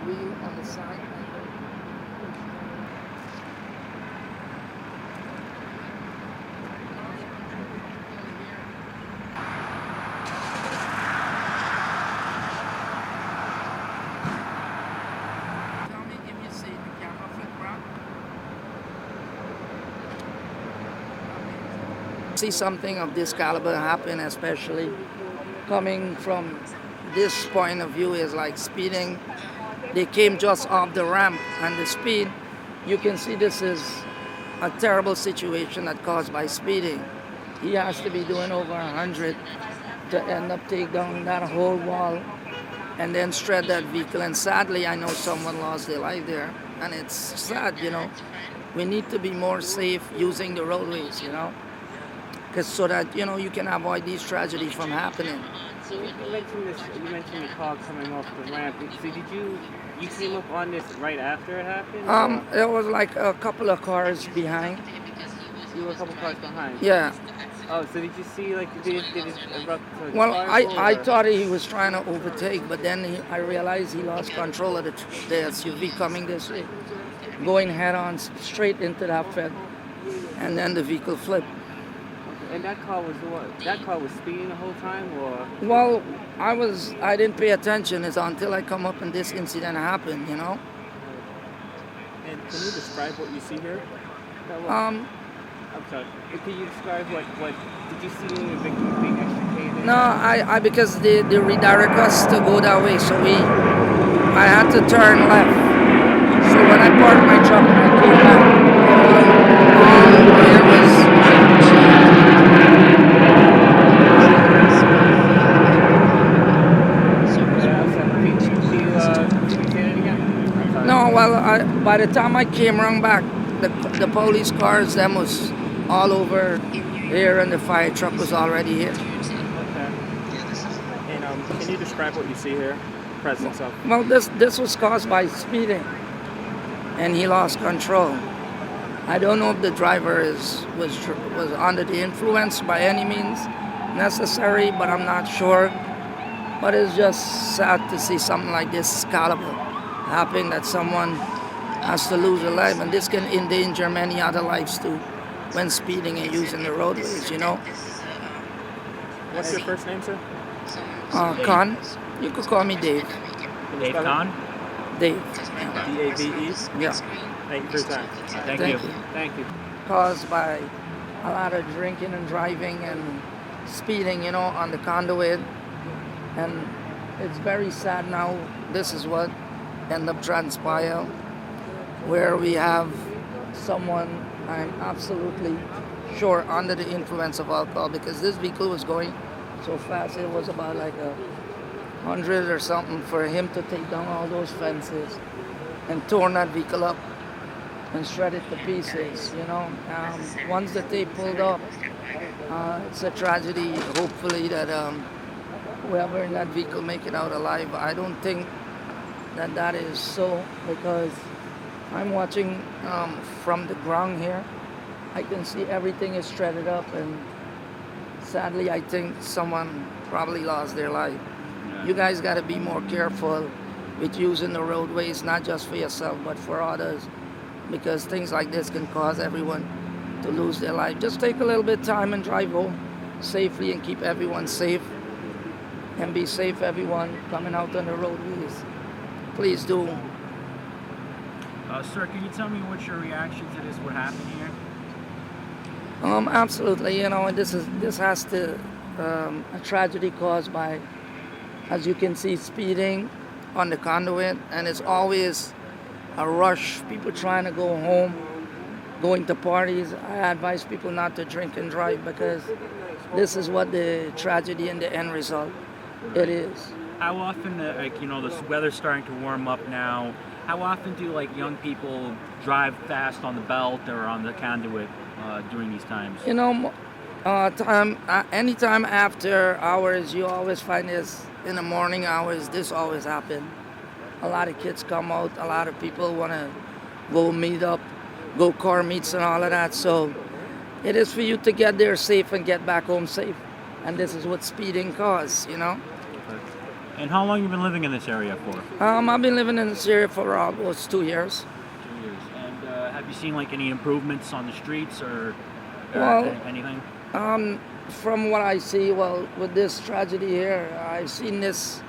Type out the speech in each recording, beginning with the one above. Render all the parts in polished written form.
wheel on the side. Tell me if you see the camera footprint. See something of this caliber happen, especially coming from this point of view, is like speeding. They came just off the ramp, and the speed, you can see this is a terrible situation that caused by speeding. He has to be doing over 100 to end up take down that whole wall and then shred that vehicle. And sadly, I know someone lost their life there, and it's sad, you know. We need to be more safe using the roadways, you know, because so that, you know, you can avoid these tragedies from happening. So you mentioned this. You mentioned the car coming off the ramp. So did you came up on this right after it happened? There was like a couple of cars behind. You were a couple cars behind. Yeah. Oh, so did you see like did it erupt? Like, Well, I thought he was trying to overtake, but then I realized he lost control of the SUV coming this way, going head on straight into that fence, and then the vehicle flipped. And that car was what? That car was speeding the whole time, or? Well, I didn't pay attention. It's until I come up and this incident happened, you know. And can you describe what you see here? I'm sorry. Can you describe what did you see any victims being extricated? No, I because they redirect us to go that way, so I had to turn left. So when I parked my truck and I came back, there was. No, well, by the time I came around back, the police cars, them was all over here, and the fire truck was already here. Okay. And can you describe what you see here? Presence of. Well, this was caused by speeding, and he lost control. I don't know if the driver was under the influence by any means necessary, but I'm not sure. But it's just sad to see something like this caliber happen, that someone has to lose a life, and this can endanger many other lives too when speeding and using the roadways, you know. What's your first name, sir? Khan. You could call me Dave. Dave Khan? Dave. D-A-V-E? Yeah. Thank you for your time. Thank you. Thank you. Caused by a lot of drinking and driving and speeding, you know, on the conduit. And it's very sad now. This is what end up transpire, where we have someone, I'm absolutely sure, under the influence of alcohol, because this vehicle was going so fast. It was about like 100 or something for him to take down all those fences and torn that vehicle up and shred it to pieces, you know. Once the tape pulled up, it's a tragedy. Hopefully that whoever in that vehicle make it out alive. I don't think that is so, because I'm watching from the ground here. I can see everything is shredded up, and sadly I think someone probably lost their life. Yeah. You guys got to be more careful with using the roadways, not just for yourself but for others, because things like this can cause everyone to lose their life. Just take a little bit of time and drive home safely and keep everyone safe, and be safe, everyone coming out on the roadways. Please do. Sir, can you tell me what's your reaction to this? What happened here? Absolutely. You know, this has to a tragedy caused by, as you can see, speeding on the conduit, and it's always a rush. People trying to go home, going to parties. I advise people not to drink and drive, because this is what the tragedy and the end result it is. How often, the weather's starting to warm up now, how often do young people drive fast on the belt or on the conduit during these times? You know, anytime after hours, you always find this in the morning hours. This always happens. A lot of kids come out. A lot of people want to go meet up, go car meets and all of that. So it is for you to get there safe and get back home safe. And this is what speeding causes, you know. And how long you been living in this area for? I've been living in this area for almost 2 years. 2 years. And have you seen like any improvements on the streets or Well, anything? From what I see, well, with this tragedy here, I've seen this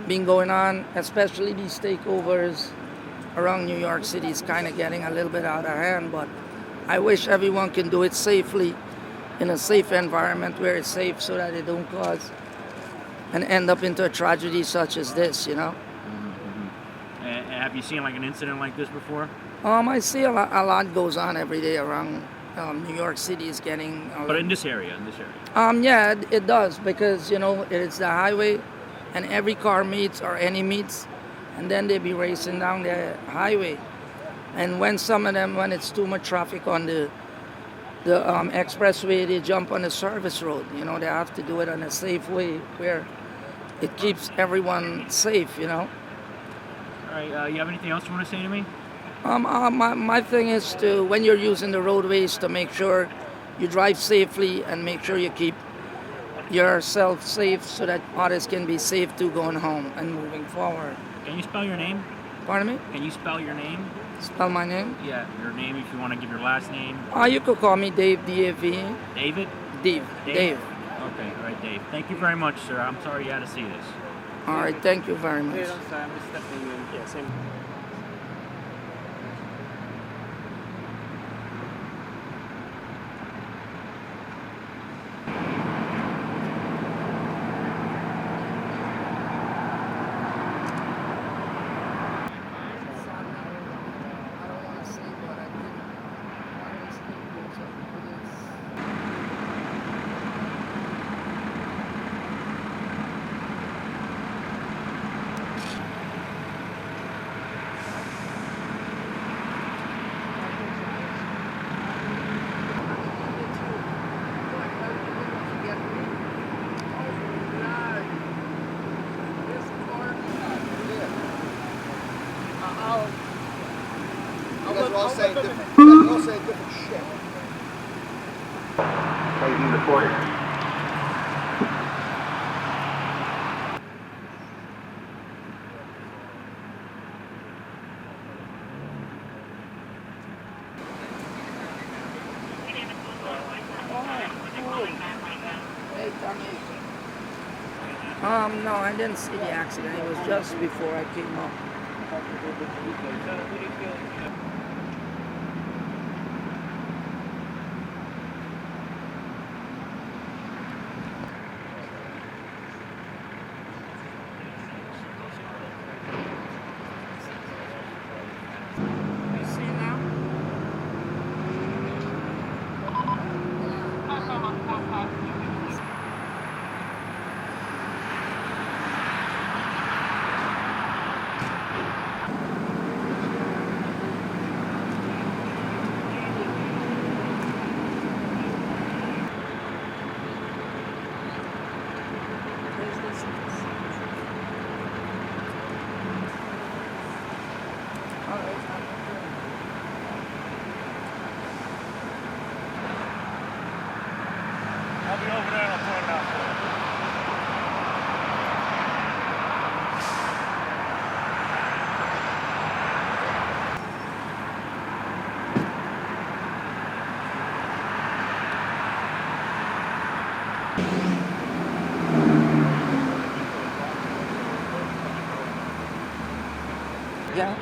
been going on, especially these takeovers around New York City is kind of getting a little bit out of hand, but I wish everyone can do it safely in a safe environment where it's safe so that it don't cause and end up into a tragedy such as this, you know? And have you seen like an incident like this before? I see a lot goes on every day around New York City is getting... But in this area? Yeah, it does, because, you know, it's the highway and every car meets or any meets, and then they be racing down the highway. And when some of them, when it's too much traffic on the expressway, they jump on the service road. You know, they have to do it in a safe way where it keeps everyone safe, you know. All right, you have anything else you want to say to me? My thing is to, when you're using the roadways, to make sure you drive safely and make sure you keep yourself safe so that others can be safe too going home and moving forward. Can you spell your name? Pardon me? Can you spell your name? Spell my name? Yeah, your name if you want to give your last name. You could call me Dave, D-A-V. David? Dave. Okay, all right, Dave. Thank you very much, sir. I'm sorry you had to see this. All right, thank you very much. I'm sorry, I'm just stepping in. Yeah, same. You guys are all saying different shit. Being recorded. Hey, Tommy. No, I didn't see the accident. It was just before I came up. You see now? I'll be over there and I'll point it out for you. Yeah.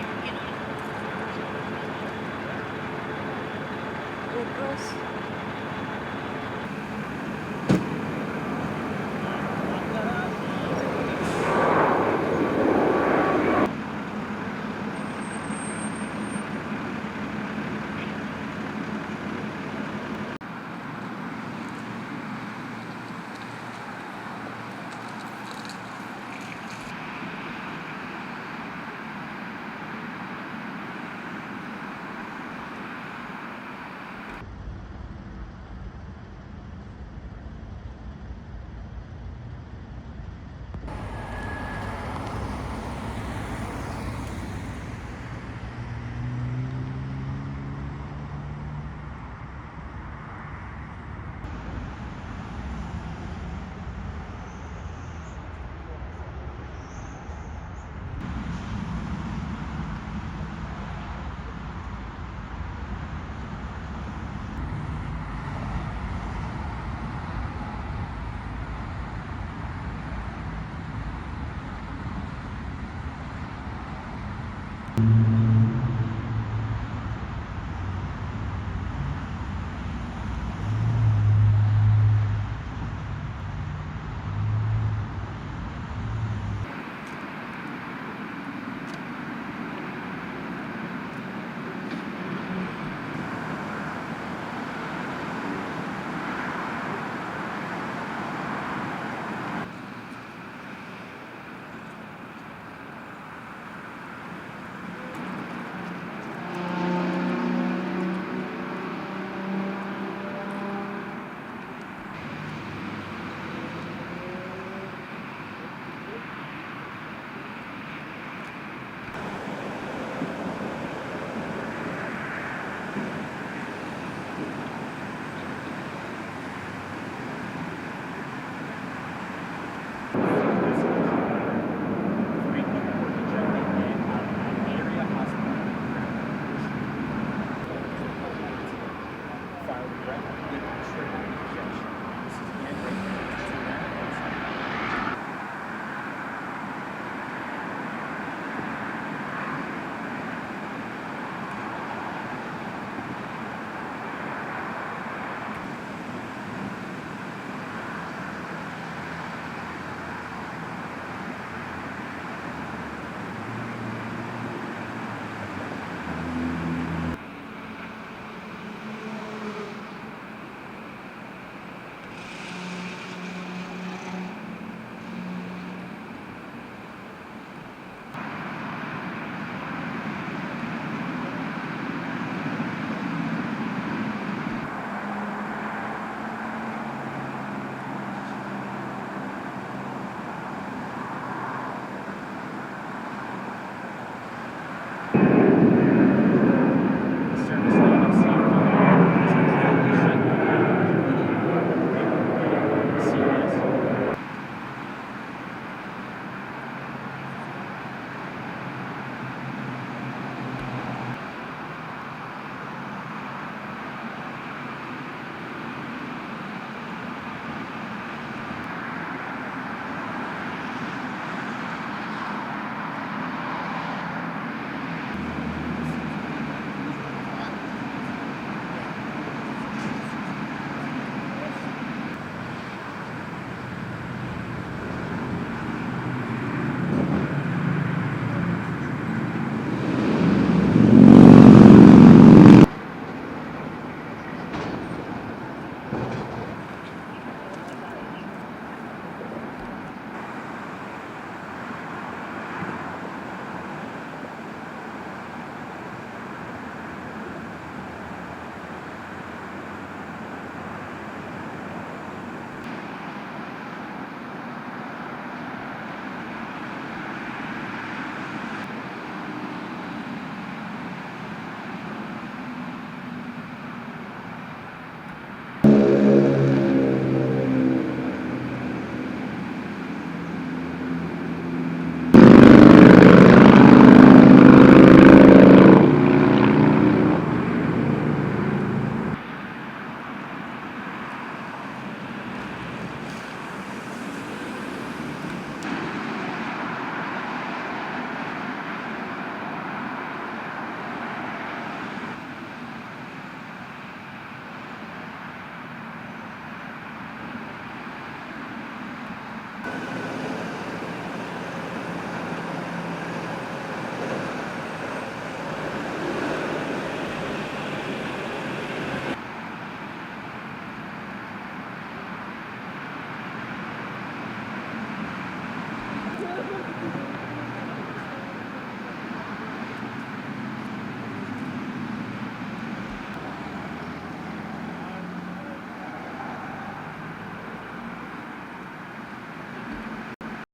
Good girls. you.